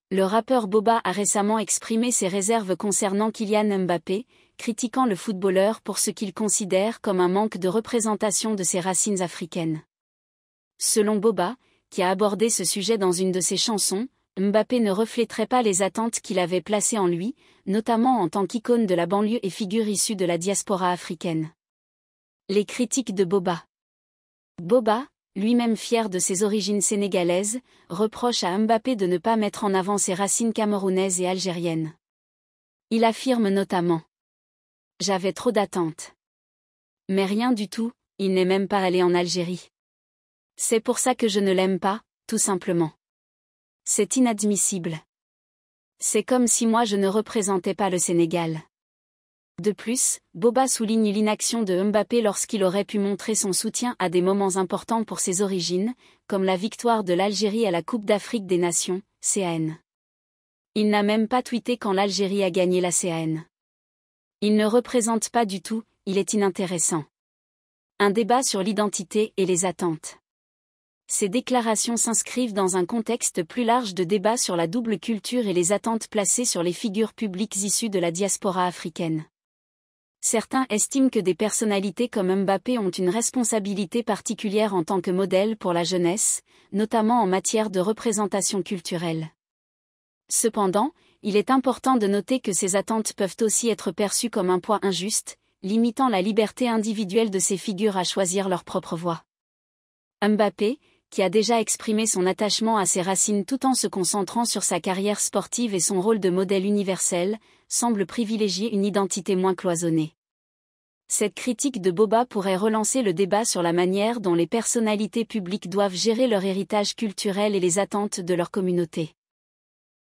Le rappeur Boba a récemment exprimé ses réserves concernant Kylian Mbappé, critiquant le footballeur pour ce qu'il considère comme un manque de représentation de ses racines africaines. Selon Boba, qui a abordé ce sujet dans une de ses chansons, Mbappé ne reflèterait pas les attentes qu'il avait placées en lui, notamment en tant qu'icône de la banlieue et figure issue de la diaspora africaine. Les critiques de Boba. Boba, lui-même fier de ses origines sénégalaises, reproche à Mbappé de ne pas mettre en avant ses racines camerounaises et algériennes. Il affirme notamment: « J'avais trop d'attentes. Mais rien du tout, il n'est même pas allé en Algérie. C'est pour ça que je ne l'aime pas, tout simplement. C'est inadmissible. C'est comme si moi je ne représentais pas le Sénégal. » De plus, Boba souligne l'inaction de Mbappé lorsqu'il aurait pu montrer son soutien à des moments importants pour ses origines, comme la victoire de l'Algérie à la Coupe d'Afrique des Nations, CAN. Il n'a même pas tweeté quand l'Algérie a gagné la CAN. Il ne représente pas du tout, il est inintéressant. Un débat sur l'identité et les attentes. Ces déclarations s'inscrivent dans un contexte plus large de débat sur la double culture et les attentes placées sur les figures publiques issues de la diaspora africaine. Certains estiment que des personnalités comme Mbappé ont une responsabilité particulière en tant que modèle pour la jeunesse, notamment en matière de représentation culturelle. Cependant, il est important de noter que ces attentes peuvent aussi être perçues comme un poids injuste, limitant la liberté individuelle de ces figures à choisir leur propre voie. Mbappé, qui a déjà exprimé son attachement à ses racines tout en se concentrant sur sa carrière sportive et son rôle de modèle universel, semble privilégier une identité moins cloisonnée. Cette critique de Boba pourrait relancer le débat sur la manière dont les personnalités publiques doivent gérer leur héritage culturel et les attentes de leur communauté.